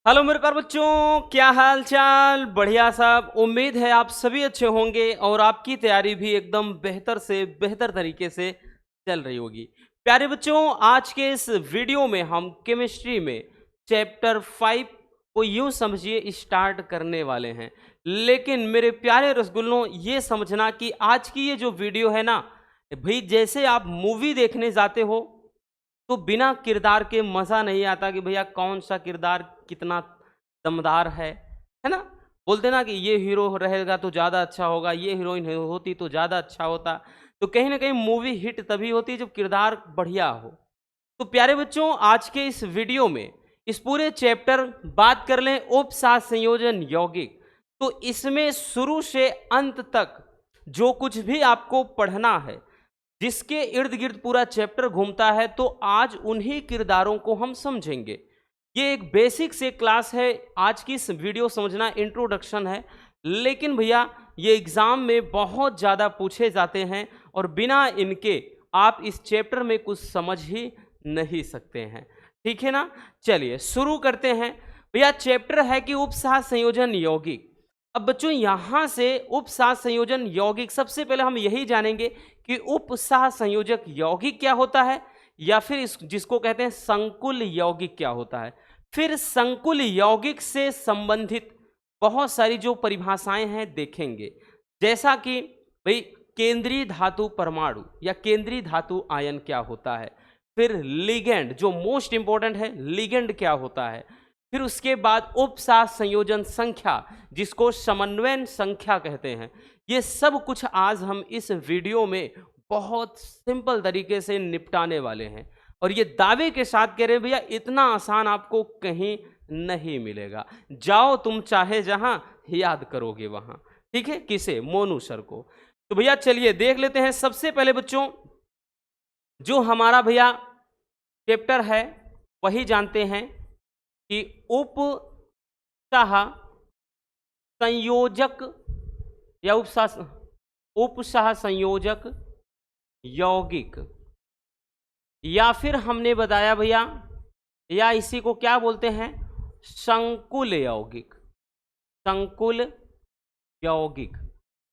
Hello मेरे प्यारे बच्चों, क्या हाल चाल। बढ़िया साहब, उम्मीद है आप सभी अच्छे होंगे और आपकी तैयारी भी एकदम बेहतर से बेहतर तरीके से चल रही होगी। प्यारे बच्चों, आज के इस वीडियो में हम केमिस्ट्री में चैप्टर 5 को यूं समझिए स्टार्ट करने वाले हैं। लेकिन मेरे प्यारे रसगुल्लों, ये समझना कि आज की ये जो वीडियो है ना भाई, जैसे आप मूवी देखने जाते हो तो बिना किरदार के मज़ा नहीं आता कि भैया कौन सा किरदार कितना दमदार है ना। बोलते ना कि ये हीरो रहेगा तो ज़्यादा अच्छा होगा, ये हीरोइन होती तो ज़्यादा अच्छा होता। तो कहीं ना कहीं मूवी हिट तभी होती है जब किरदार बढ़िया हो। तो प्यारे बच्चों, आज के इस वीडियो में इस पूरे चैप्टर बात कर लें उपसाथ संयोजन यौगिक। तो इसमें शुरू से अंत तक जो कुछ भी आपको पढ़ना है, जिसके इर्द गिर्द पूरा चैप्टर घूमता है, तो आज उन्हीं किरदारों को हम समझेंगे। ये एक बेसिक से क्लास है। आज की इस वीडियो समझना इंट्रोडक्शन है, लेकिन भैया ये एग्जाम में बहुत ज़्यादा पूछे जाते हैं और बिना इनके आप इस चैप्टर में कुछ समझ ही नहीं सकते हैं। ठीक है ना। चलिए शुरू करते हैं। भैया चैप्टर है कि उपसाथ संयोजन यौगिक। अब बच्चों यहां से उपसाथ संयोजन यौगिक, सबसे पहले हम यही जानेंगे कि उपसाथ संयोजक यौगिक क्या होता है, या फिर इस जिसको कहते हैं संकुल यौगिक क्या होता है। फिर संकुल यौगिक से संबंधित बहुत सारी जो परिभाषाएं हैं देखेंगे, जैसा कि भाई केंद्रीय धातु परमाणु या केंद्रीय धातु आयन क्या होता है। फिर लिगेंड, जो मोस्ट इंपॉर्टेंट है, लिगेंड क्या होता है। फिर उसके बाद उपसाथ संयोजन संख्या, जिसको समन्वयन संख्या कहते हैं। ये सब कुछ आज हम इस वीडियो में बहुत सिंपल तरीके से निपटाने वाले हैं, और ये दावे के साथ कह रहे हैं भैया इतना आसान आपको कहीं नहीं मिलेगा। जाओ तुम चाहे जहां, याद करोगे वहां। ठीक है, किसे? मोनू सर को। तो भैया चलिए देख लेते हैं। सबसे पहले बच्चों जो हमारा भैया चैप्टर है वही जानते हैं कि उपसह संयोजक या उपसह संयोजक यौगिक, या फिर हमने बताया भैया, या इसी को क्या बोलते हैं, संकुल यौगिक। संकुल यौगिक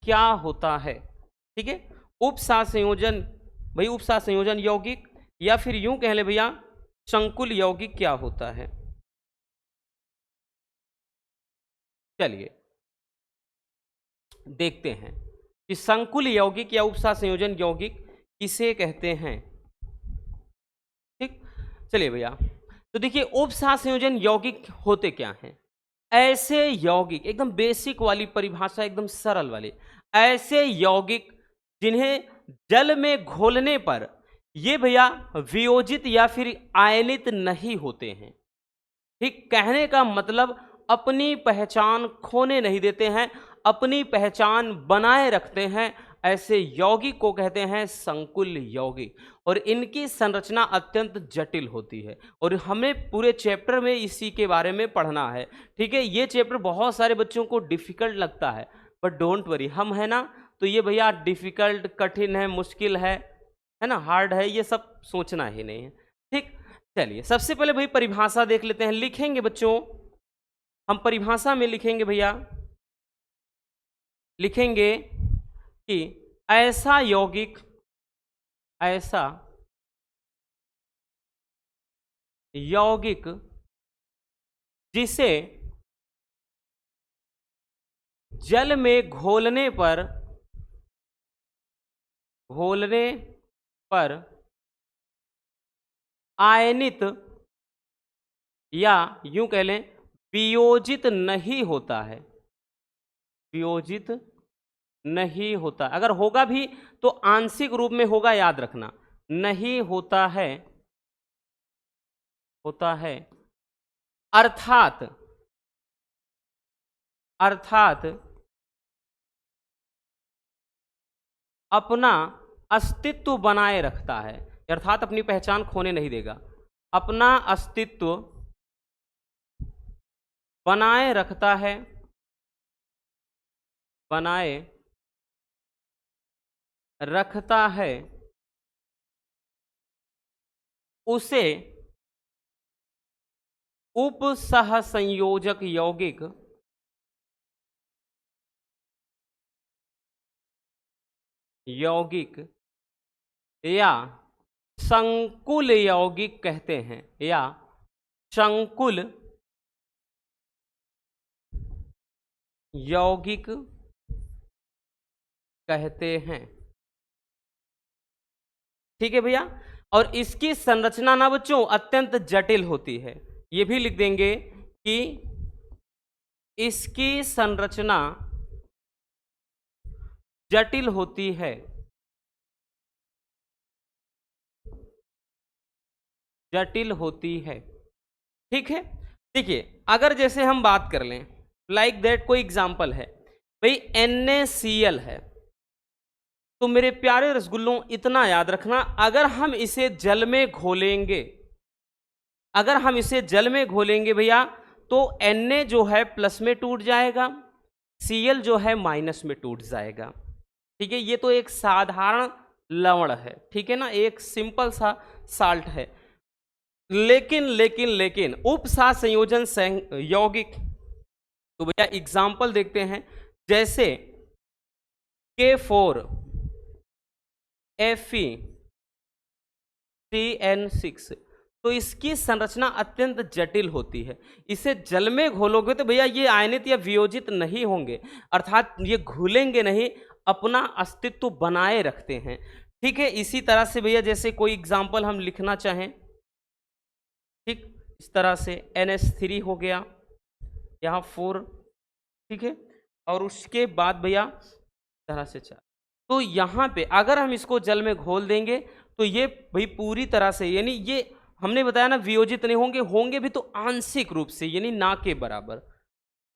क्या होता है? ठीक है, उपसाथ संयोजन, भाई उपसाथ संयोजन यौगिक, या फिर यूं कह ले भैया संकुल यौगिक क्या होता है। चलिए देखते हैं कि संकुल यौगिक या उपसाथ संयोजन यौगिक किसे कहते हैं। ठीक, चलिए भैया, तो देखिए उपसाथ संयोजन यौगिक होते क्या हैं। ऐसे यौगिक, एकदम बेसिक वाली परिभाषा, एकदम सरल वाली, ऐसे यौगिक जिन्हें जल में घोलने पर ये भैया वियोजित या फिर आयनित नहीं होते हैं। ठीक, कहने का मतलब अपनी पहचान खोने नहीं देते हैं, अपनी पहचान बनाए रखते हैं। ऐसे यौगिक को कहते हैं संकुल यौगिक, और इनकी संरचना अत्यंत जटिल होती है, और हमें पूरे चैप्टर में इसी के बारे में पढ़ना है। ठीक है, ये चैप्टर बहुत सारे बच्चों को डिफिकल्ट लगता है, बट डोंट वरी, हम है ना, तो ये भैया डिफिकल्ट, कठिन है, मुश्किल है ना, हार्ड है, ये सब सोचना ही नहीं है। ठीक, चलिए सबसे पहले भाई परिभाषा देख लेते हैं। लिखेंगे बच्चों, हम परिभाषा में लिखेंगे भैया, लिखेंगे कि ऐसा यौगिक, ऐसा यौगिक जिसे जल में घोलने पर आयनित या यूं कह लें वियोजित नहीं होता है। वियोजित नहीं होता, अगर होगा भी तो आंशिक रूप में होगा, याद रखना, नहीं होता है, होता है, अर्थात अर्थात अपना अस्तित्व बनाए रखता है, अर्थात अपनी पहचान खोने नहीं देगा, अपना अस्तित्व बनाए रखता है, बनाए रखता है, उसे उप सह संयोजक यौगिक यौगिक या संकुल यौगिक कहते हैं, या संकुल यौगिक कहते हैं। ठीक है भैया। और इसकी संरचना ना बच्चों अत्यंत जटिल होती है, ये भी लिख देंगे कि इसकी संरचना जटिल होती है, जटिल होती है। ठीक है। देखिए अगर जैसे हम बात कर लें लाइक दैट, कोई एग्जांपल है भाई NaCl है, तो मेरे प्यारे रसगुल्लों इतना याद रखना, अगर हम इसे जल में घोलेंगे, अगर हम इसे जल में घोलेंगे भैया, तो Na जो है प्लस में टूट जाएगा, Cl जो है माइनस में टूट जाएगा। ठीक है, ये तो एक साधारण लवण है, ठीक है ना, एक सिंपल सा साल्ट है। लेकिन लेकिन लेकिन उपसा संयोजन यौगिक, तो भैया एग्जाम्पल देखते हैं, जैसे K4 FeCN6, तो इसकी संरचना अत्यंत जटिल होती है। इसे जल में घोलोगे तो भैया ये आयनित या वियोजित नहीं होंगे, अर्थात ये घुलेंगे नहीं, अपना अस्तित्व बनाए रखते हैं। ठीक है, इसी तरह से भैया जैसे कोई एग्जाम्पल हम लिखना चाहें, ठीक, इस तरह से NH3 हो गया, यहाँ 4, ठीक है, और उसके बाद भैया तरह से 4, तो यहाँ पे अगर हम इसको जल में घोल देंगे तो ये भाई पूरी तरह से, यानी ये हमने बताया ना वियोजित नहीं होंगे, होंगे भी तो आंशिक रूप से, यानी ना के बराबर।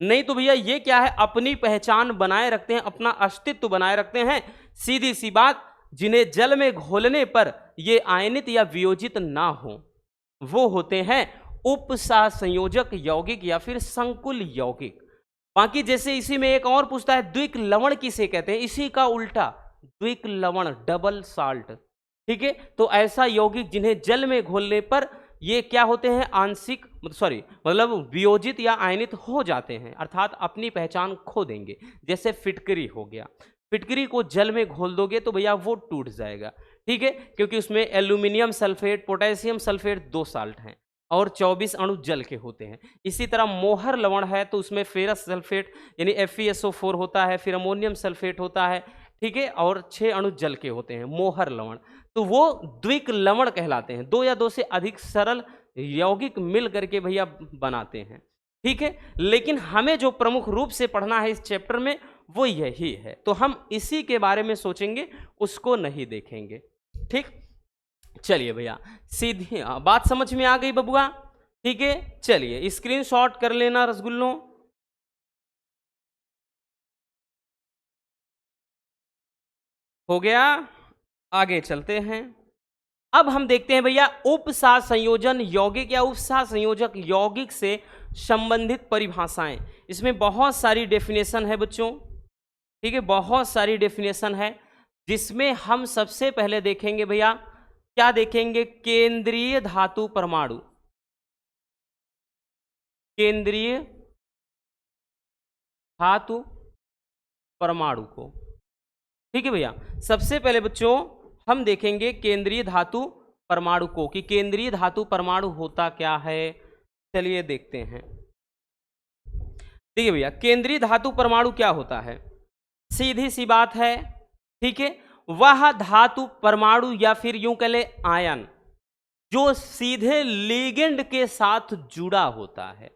नहीं तो भैया ये क्या है, अपनी पहचान बनाए रखते हैं, अपना अस्तित्व बनाए रखते हैं। सीधी सी बात, जिन्हें जल में घोलने पर ये आयनित या वियोजित ना हो, वो होते हैं उपसा संयोजक यौगिक या फिर संकुल यौगिक। बाकी जैसे इसी में एक और पूछता है द्विक लवण किसे कहते हैं, इसी का उल्टा द्विक लवण, डबल साल्ट। ठीक है, तो ऐसा यौगिक जिन्हें जल में घोलने पर ये क्या होते हैं, आंशिक मतलब वियोजित या आयनित हो जाते हैं, अर्थात अपनी पहचान खो देंगे। जैसे फिटकरी हो गया, फिटकरी को जल में घोल दोगे तो भैया वो टूट जाएगा। ठीक है, क्योंकि उसमें aluminium sulphate, potassium sulphate 2 salt हैं और 24 अणु जल के होते हैं। इसी तरह मोहर लवण है तो उसमें फेरस सल्फेट यानी FeSO4 होता है, फिर अमोनियम सल्फेट होता है, ठीक है, और 6 अणु जल के होते हैं, मोहर लवण। तो वो द्विक लवण कहलाते हैं, 2 या 2 से अधिक सरल यौगिक मिल करके भैया बनाते हैं। ठीक है, लेकिन हमें जो प्रमुख रूप से पढ़ना है इस चैप्टर में वो यही है, तो हम इसी के बारे में सोचेंगे, उसको नहीं देखेंगे। ठीक, चलिए भैया सीधी बात समझ में आ गई बबुआ। ठीक है, चलिए स्क्रीनशॉट कर लेना रसगुल्लों। हो गया, आगे चलते हैं। अब हम देखते हैं भैया उपसा संयोजन यौगिक या उपसा संयोजक यौगिक से संबंधित परिभाषाएं। इसमें बहुत सारी डेफिनेशन है बच्चों, ठीक है, बहुत सारी डेफिनेशन है, जिसमें हम सबसे पहले देखेंगे भैया, क्या देखेंगे, केंद्रीय धातु परमाणु, केंद्रीय धातु परमाणु को। ठीक है भैया, सबसे पहले बच्चों हम देखेंगे केंद्रीय धातु परमाणु को, कि केंद्रीय धातु परमाणु होता क्या है। चलिए देखते हैं। देखिए भैया केंद्रीय धातु परमाणु क्या होता है, सीधी सी बात है, ठीक है, वह धातु परमाणु या फिर यूं कह ले आयन जो सीधे लिगेंड के साथ जुड़ा होता है,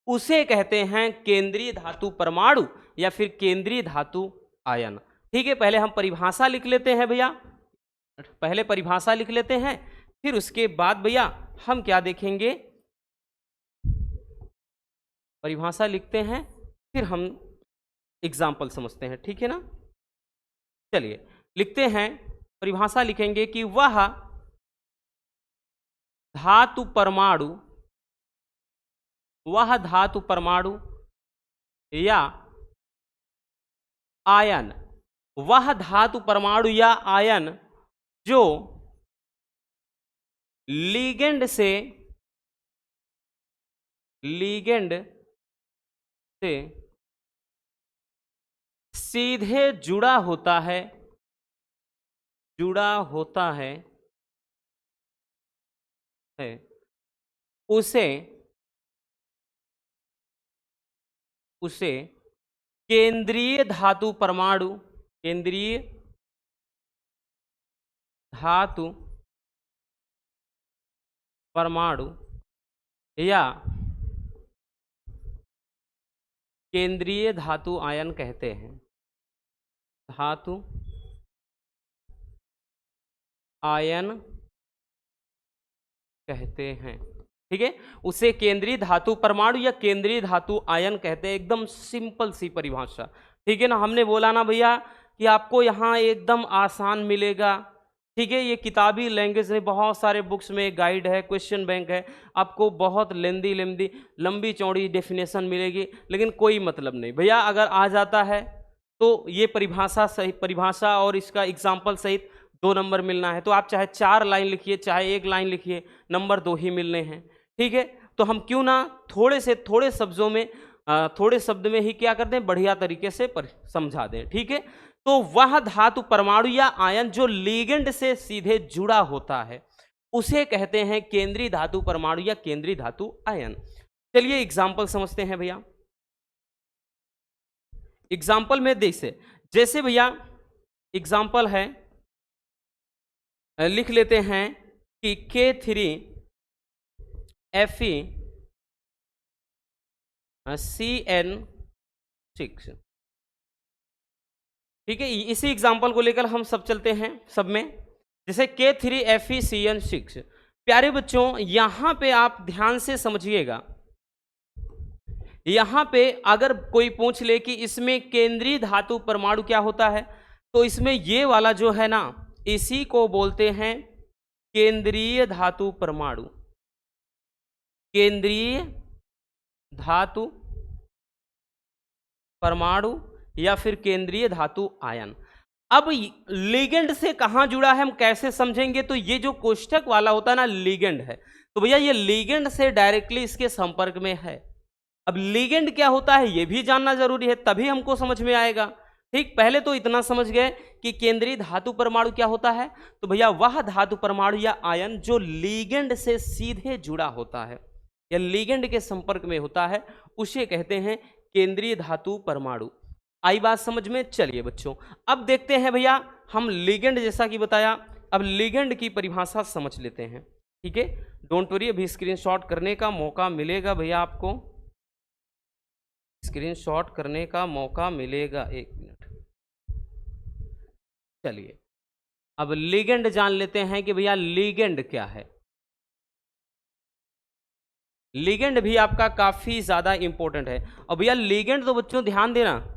उसे कहते हैं केंद्रीय धातु परमाणु या फिर केंद्रीय धातु आयन। ठीक है, पहले हम परिभाषा लिख लेते हैं भैया, पहले परिभाषा लिख लेते हैं, फिर उसके बाद भैया हम क्या देखेंगे, परिभाषा लिखते हैं, फिर हम एग्जाम्पल समझते हैं। ठीक है ना, चलिए लिखते हैं, परिभाषा लिखेंगे कि वह धातु परमाणु, वह धातु परमाणु या आयन, वह धातु परमाणु या आयन जो लिगेंड से लीगेंड से सीधे जुड़ा होता है, जुड़ा होता है उसे उसे केंद्रीय धातु परमाणु, केंद्रीय धातु परमाणु या केंद्रीय धातु आयन कहते हैं। धातु आयन कहते हैं, ठीक है। उसे केंद्रीय धातु परमाणु या केंद्रीय धातु आयन कहते हैं। एकदम सिंपल सी परिभाषा, ठीक है ना। हमने बोला ना भैया कि आपको यहाँ एकदम आसान मिलेगा, ठीक है। ये किताबी लैंग्वेज है, बहुत सारे बुक्स में गाइड है, क्वेश्चन बैंक है, आपको बहुत लंबी चौड़ी डेफिनेशन मिलेगी, लेकिन कोई मतलब नहीं भैया। अगर आ जाता है तो ये परिभाषा और इसका एग्जाम्पल सहित 2 नंबर मिलना है। तो आप चाहे 4 लाइन लिखिए, चाहे 1 लाइन लिखिए, नंबर 2 ही मिलने हैं, ठीक है। तो हम क्यों ना थोड़े शब्दों में, थोड़े शब्द में ही क्या कर दें, बढ़िया तरीके से समझा दें, ठीक है। तो वह धातु परमाणु या आयन जो लिगेंड से सीधे जुड़ा होता है उसे कहते हैं केंद्रीय धातु परमाणु या केंद्रीय धातु आयन। चलिए एग्जाम्पल समझते हैं भैया। एग्जाम्पल में जैसे भैया एग्जाम्पल है, लिख लेते हैं कि K3FeCN6, ठीक है। इसी एग्जाम्पल को लेकर हम सब चलते हैं सब में। जैसे K3FeCN6, प्यारे बच्चों यहां पे आप ध्यान से समझिएगा। यहां पे अगर कोई पूछ ले कि इसमें केंद्रीय धातु परमाणु क्या होता है, तो इसमें ये वाला जो है ना, इसी को बोलते हैं केंद्रीय धातु परमाणु, केंद्रीय धातु परमाणु या फिर केंद्रीय धातु आयन। अब लिगेंड से कहां जुड़ा है हम कैसे समझेंगे, तो ये जो कोष्ठक वाला होता है ना, लिगेंड है, तो भैया ये लिगेंड से डायरेक्टली इसके संपर्क में है। अब लिगेंड क्या होता है ये भी जानना जरूरी है, तभी हमको समझ में आएगा, ठीक। पहले तो इतना समझ गए कि केंद्रीय धातु परमाणु क्या होता है, तो भैया वह धातु परमाणु या आयन जो लिगेंड से सीधे जुड़ा होता है या लिगेंड के संपर्क में होता है उसे कहते हैं केंद्रीय धातु परमाणु। आई बात समझ में। चलिए बच्चों अब देखते हैं भैया हम लिगेंड, जैसा कि बताया, अब लिगेंड की परिभाषा समझ लेते हैं, ठीक है। डोंट वरी, अभी स्क्रीनशॉट करने का मौका मिलेगा भैया, आपको स्क्रीनशॉट करने का मौका मिलेगा, 1 मिनट। चलिए अब लिगेंड जान लेते हैं कि भैया लिगेंड क्या है। लिगेंड भी आपका काफी ज्यादा इंपॉर्टेंट है। और भैया लिगेंड तो बच्चों ध्यान देना,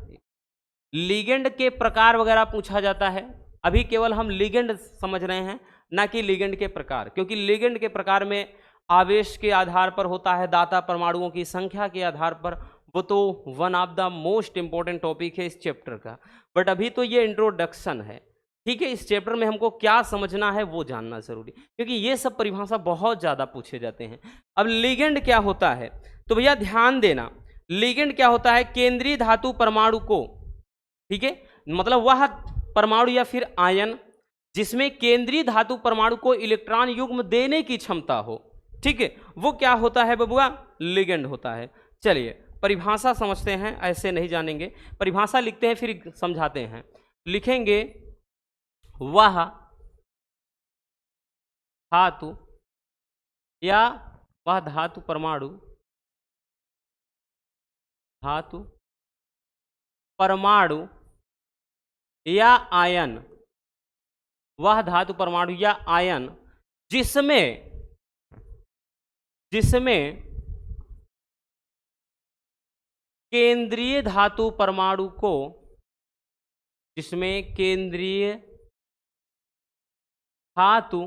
लिगेंड के प्रकार वगैरह पूछा जाता है, अभी केवल हम लिगेंड समझ रहे हैं, ना कि लिगेंड के प्रकार, क्योंकि लिगेंड के प्रकार में आवेश के आधार पर होता है, दाता परमाणुओं की संख्या के आधार पर, वो तो one of the most important topic है इस चैप्टर का। बट अभी तो ये इंट्रोडक्शन है, ठीक है। इस चैप्टर में हमको क्या समझना है वो जानना जरूरी, क्योंकि ये सब परिभाषा बहुत ज़्यादा पूछे जाते हैं। अब लिगेंड क्या होता है, तो भैया ध्यान देना, लिगेंड क्या होता है, केंद्रीय धातु परमाणु को, ठीक है, मतलब वह परमाणु या फिर आयन जिसमें केंद्रीय धातु परमाणु को इलेक्ट्रॉन युग्म देने की क्षमता हो, ठीक है, वो क्या होता है बबुआ, लिगेंड होता है। चलिए परिभाषा समझते हैं, ऐसे नहीं जानेंगे, परिभाषा लिखते हैं फिर समझाते हैं। लिखेंगे वह धातु या वह धातु परमाणु, धातु परमाणु या आयन, वह धातु परमाणु या आयन जिसमें केंद्रीय धातु परमाणु को, जिसमें केंद्रीय धातु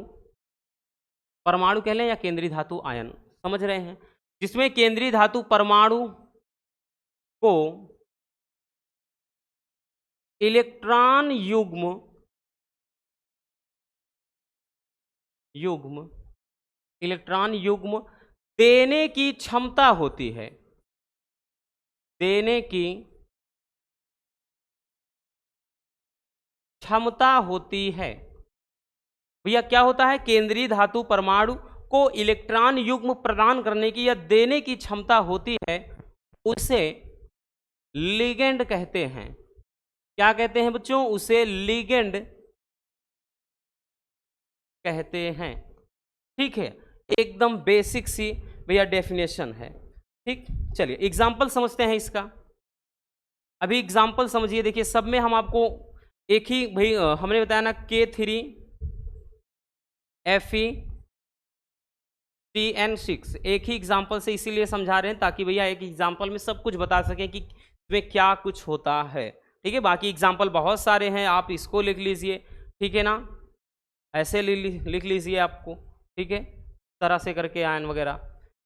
परमाणु कह लें या केंद्रीय धातु आयन, समझ रहे हैं, जिसमें केंद्रीय धातु परमाणु को इलेक्ट्रॉन इलेक्ट्रॉन युग्म देने की क्षमता होती है, देने की क्षमता होती है। भैया क्या होता है? केंद्रीय धातु परमाणु को इलेक्ट्रॉन युग्म प्रदान करने की या देने की क्षमता होती है, उसे लिगेंड कहते हैं। क्या कहते हैं बच्चों? उसे लिगेंड कहते हैं। ठीक है, एकदम बेसिक सी भैया डेफिनेशन है। ठीक, चलिए एग्जाम्पल समझते हैं इसका। अभी एग्जाम्पल समझिए, देखिए सब में हम आपको एक ही भाई हमने बताया ना K3 FeCN6, एक ही एग्जाम्पल से इसीलिए समझा रहे हैं ताकि भैया एक एग्जाम्पल में सब कुछ बता सकें कि इसमें क्या कुछ होता है। ठीक है, बाकी एग्जाम्पल बहुत सारे हैं, आप इसको लिख लीजिए। ठीक है ना, ऐसे लिख लीजिए आपको। ठीक है, तरह से करके आयन वगैरह,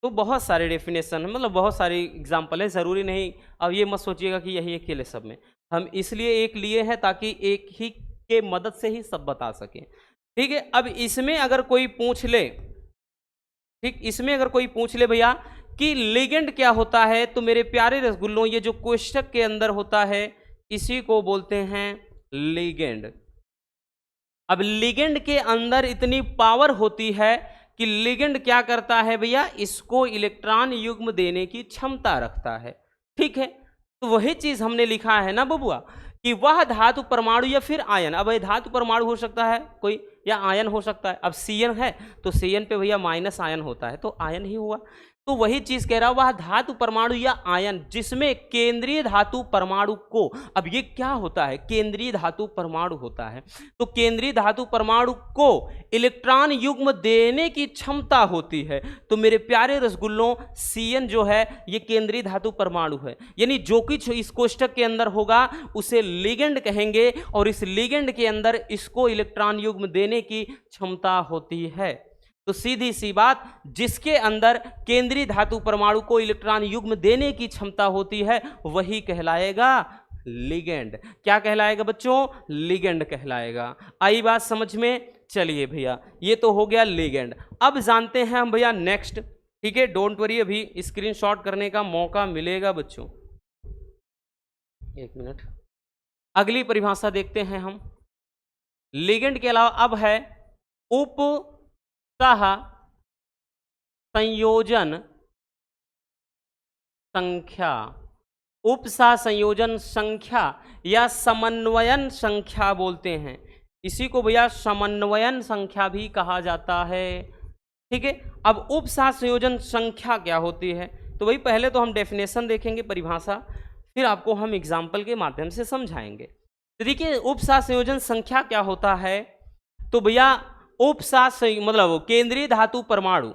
तो बहुत सारे डेफिनेशन है, मतलब बहुत सारी एग्जाम्पल है, ज़रूरी नहीं। अब ये मत सोचिएगा कि यही एक लिए सब में, हम इसलिए एक लिए हैं ताकि एक ही के मदद से ही सब बता सकें। ठीक है, अब इसमें अगर कोई पूछ ले, ठीक, इसमें अगर कोई पूछ ले भैया कि लिगेंड क्या होता है, तो मेरे प्यारे रसगुल्लों ये जो कोष्ठक के अंदर होता है इसी को बोलते हैं लिगेंड। अब लिगेंड के अंदर इतनी पावर होती है कि लिगेंड क्या करता है भैया, इसको इलेक्ट्रॉन युग्म देने की क्षमता रखता है। ठीक है, तो वही चीज हमने लिखा है ना बबुआ कि वह धातु परमाणु या फिर आयन, अब ये धातु परमाणु हो सकता है कोई या आयन हो सकता है। अब Cn है तो Cn पे भैया माइनस आयन होता है तो आयन ही हुआ। तो वही चीज कह रहा वह धातु परमाणु या आयन जिसमें केंद्रीय धातु परमाणु को, अब ये क्या होता है? केंद्रीय धातु परमाणु होता है, तो केंद्रीय धातु परमाणु को इलेक्ट्रॉन युग्म देने की क्षमता होती है। तो मेरे प्यारे रसगुल्लों Cn जो है ये केंद्रीय धातु परमाणु है, यानी जो कुछ इस कोष्ठक के अंदर होगा उसे लिगेंड कहेंगे, और इस लिगेंड के अंदर इसको इलेक्ट्रॉन युग्म देने की क्षमता होती है। तो सीधी सी बात, जिसके अंदर केंद्रीय धातु परमाणु को इलेक्ट्रॉन युग्म देने की क्षमता होती है वही कहलाएगा लिगेंड। क्या कहलाएगा बच्चों? लिगेंड कहलाएगा। आई बात समझ में? चलिए भैया ये तो हो गया लिगेंड। अब जानते हैं हम भैया नेक्स्ट। ठीक है, डोंट वरी, अभी स्क्रीनशॉट करने का मौका मिलेगा बच्चों। एक मिनट, अगली परिभाषा देखते हैं हम। लिगेंड के अलावा अब है उप सह संयोजन संख्या। उपसह संयोजन संख्या या समन्वयन संख्या बोलते हैं, इसी को भैया समन्वयन संख्या भी कहा जाता है। ठीक है, अब उपसह संयोजन संख्या क्या होती है, तो वही पहले तो हम डेफिनेशन देखेंगे, परिभाषा, फिर आपको हम एग्जाम्पल के माध्यम से समझाएंगे। तो देखिए उपसह संयोजन संख्या क्या होता है, तो भैया उपसह मतलब केंद्रीय धातु परमाणु,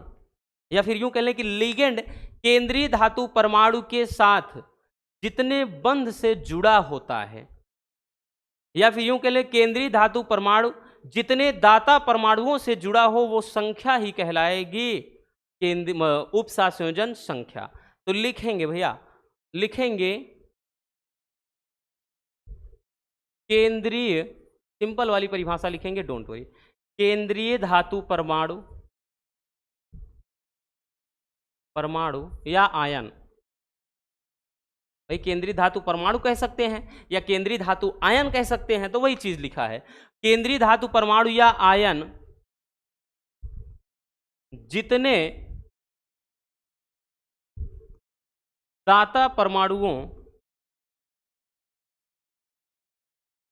या फिर यूं कह लें कि लिगेंड केंद्रीय धातु परमाणु के साथ जितने बंध से जुड़ा होता है, या फिर यूं कह लें केंद्रीय धातु परमाणु जितने दाता परमाणुओं से जुड़ा हो वो संख्या ही कहलाएगी उपसह संयोजन संख्या। तो लिखेंगे भैया, लिखेंगे केंद्रीय, सिंपल वाली परिभाषा लिखेंगे, डोंट वरी, केंद्रीय धातु परमाणु या आयन, भाई केंद्रीय धातु परमाणु कह सकते हैं या केंद्रीय धातु आयन कह सकते हैं, तो वही चीज लिखा है। केंद्रीय धातु परमाणु या आयन जितने दाता परमाणुओं,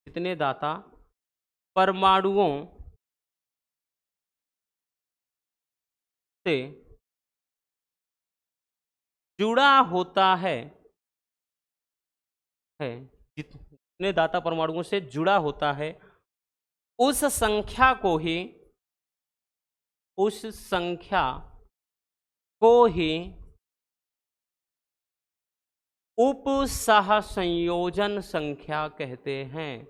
जितने दाता परमाणुओं से जुड़ा होता है, जितने दाता परमाणुओं से जुड़ा होता है उस संख्या को ही उपसह संयोजन संख्या कहते हैं।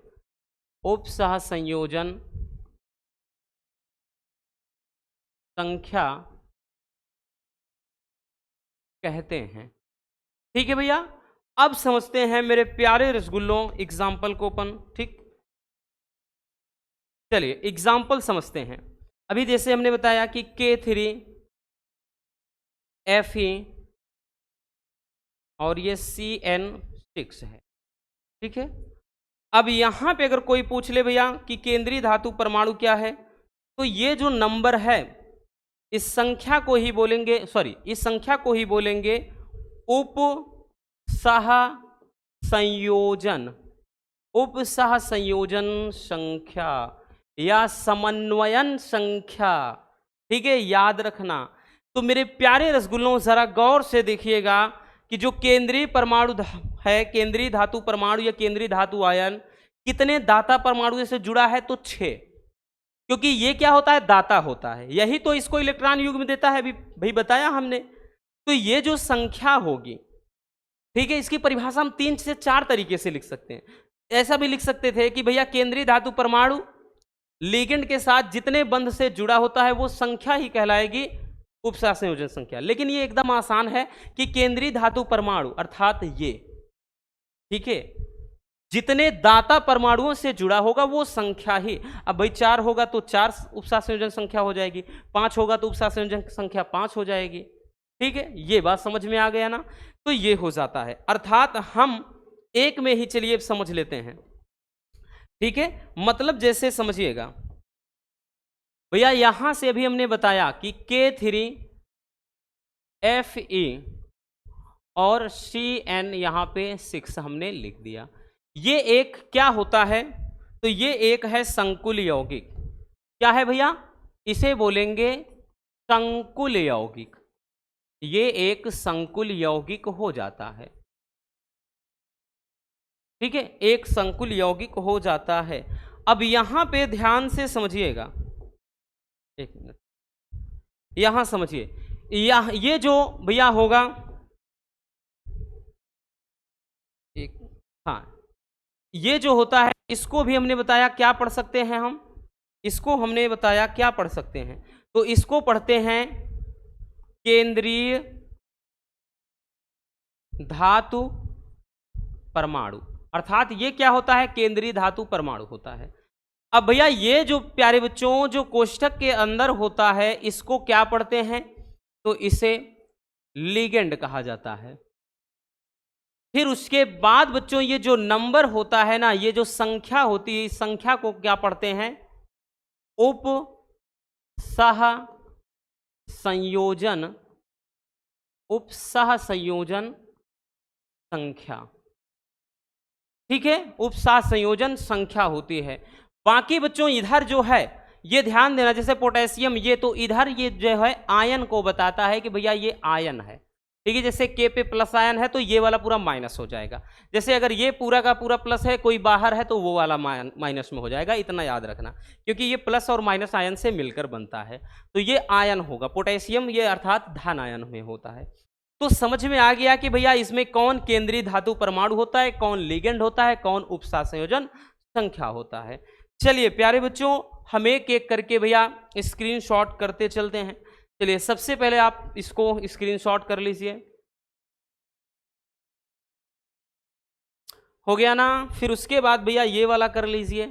उपसह संयोजन संख्या कहते हैं। ठीक है भैया, अब समझते हैं मेरे प्यारे रसगुल्लों एग्जाम्पल को अपन। ठीक, चलिए एग्जाम्पल समझते हैं। अभी जैसे हमने बताया कि K3 Fe और ये CN6 है। ठीक है, अब यहां पे अगर कोई पूछ ले भैया कि केंद्रीय धातु परमाणु क्या है, तो ये जो नंबर है इस संख्या को ही बोलेंगे, इस संख्या को ही बोलेंगे उप सह संयोजन, उप सह संयोजन संख्या या समन्वयन संख्या। ठीक है, याद रखना। तो मेरे प्यारे रसगुल्लों, जरा गौर से देखिएगा कि जो केंद्रीय परमाणु है, केंद्रीय धातु परमाणु या केंद्रीय धातु आयन कितने दाता परमाणु से जुड़ा है, तो 6, क्योंकि ये क्या होता है, दाता होता है, यही तो इसको इलेक्ट्रॉन युग्म देता है, भाई बताया हमने। तो ये जो संख्या होगी, ठीक है, इसकी परिभाषा हम 3 से 4 तरीके से लिख सकते हैं। ऐसा भी लिख सकते थे कि भैया केंद्रीय धातु परमाणु लिगेंड के साथ जितने बंध से जुड़ा होता है वो संख्या ही कहलाएगी उपसह संयोजन संख्या। लेकिन ये एकदम आसान है कि केंद्रीय धातु परमाणु अर्थात ये, ठीक है, जितने दाता परमाणुओं से जुड़ा होगा वो संख्या ही। अब भाई 4 होगा तो 4 उपसह संयोजन संख्या हो जाएगी, 5 होगा तो उपसह संयोजन संख्या 5 हो जाएगी। ठीक है, ये बात समझ में आ गया ना। तो ये हो जाता है, अर्थात हम एक में ही चलिए समझ लेते हैं। ठीक है, मतलब जैसे समझिएगा भैया, यहां से अभी हमने बताया कि K3Fe और CN यहां पे 6 हमने लिख दिया। ये एक क्या होता है, तो ये एक है संकुल यौगिक। क्या है भैया, इसे बोलेंगे संकुल यौगिक। ये एक संकुल यौगिक हो जाता है। ठीक है, एक संकुल यौगिक हो जाता है। अब यहां पे ध्यान से समझिएगा, एक मिनट, यहां समझिए, ये जो भैया होगा एक, हाँ, ये जो होता है इसको भी हमने बताया क्या पढ़ सकते हैं हम, इसको हमने बताया क्या पढ़ सकते हैं, तो इसको पढ़ते हैं केंद्रीय धातु परमाणु, अर्थात ये क्या होता है, केंद्रीय धातु परमाणु होता है। अब भैया ये जो प्यारे बच्चों जो कोष्ठक के अंदर होता है इसको क्या पढ़ते हैं, तो इसे लिगेंड कहा जाता है। फिर उसके बाद बच्चों ये जो नंबर होता है ना, ये जो संख्या होती है, इस संख्या को क्या पढ़ते हैं, उप सह संयोजन, उप सह संयोजन संख्या। ठीक है, उप सह संयोजन संख्या होती है। बाकी बच्चों इधर जो है ये ध्यान देना, जैसे पोटेशियम, ये तो इधर ये जो है आयन को बताता है कि भैया ये आयन है। ठीक है, जैसे K पे प्लस आयन है तो ये वाला पूरा माइनस हो जाएगा। जैसे अगर ये पूरा का पूरा प्लस है, कोई बाहर है तो वो वाला माइनस में हो जाएगा। इतना याद रखना, क्योंकि ये प्लस और माइनस आयन से मिलकर बनता है, तो ये आयन होगा पोटेशियम, ये अर्थात धन आयन में होता है। तो समझ में आ गया कि भैया इसमें कौन केंद्रीय धातु परमाणु होता है, कौन लिगेंड होता है, कौन उपसह संयोजन संख्या होता है। चलिए प्यारे बच्चों, हम एक एक करके भैया स्क्रीनशॉट करते चलते हैं। चलिए सबसे पहले आप इसको स्क्रीनशॉट कर लीजिए, हो गया ना। फिर उसके बाद भैया ये वाला कर लीजिए,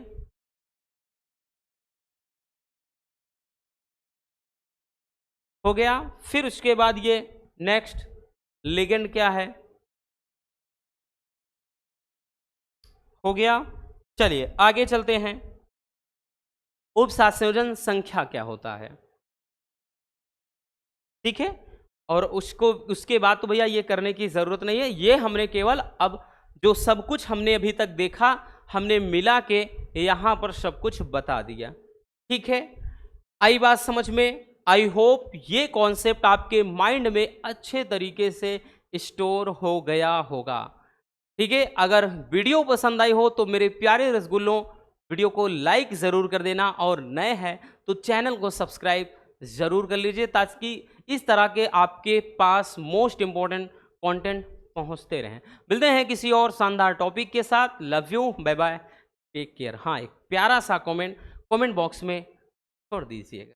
हो गया। फिर उसके बाद ये नेक्स्ट लिगेंड क्या है, हो गया। चलिए आगे चलते हैं, उपसह संयोजन संख्या क्या होता है। ठीक है, और उसके बाद तो भैया ये करने की जरूरत नहीं है, ये हमने केवल अब जो सब कुछ हमने अभी तक देखा हमने मिला के यहां पर सब कुछ बता दिया। ठीक है, आई बात समझ में। आई होप ये कॉन्सेप्ट आपके माइंड में अच्छे तरीके से स्टोर हो गया होगा। ठीक है, अगर वीडियो पसंद आई हो तो मेरे प्यारे रसगुल्लों वीडियो को लाइक ज़रूर कर देना, और नए हैं तो चैनल को सब्सक्राइब ज़रूर कर लीजिए, ताकि इस तरह के आपके पास मोस्ट इम्पॉर्टेंट कंटेंट पहुंचते रहें। मिलते हैं किसी और शानदार टॉपिक के साथ। Love you, bye bye, take care. हाँ, एक प्यारा सा कमेंट बॉक्स में छोड़ दीजिएगा।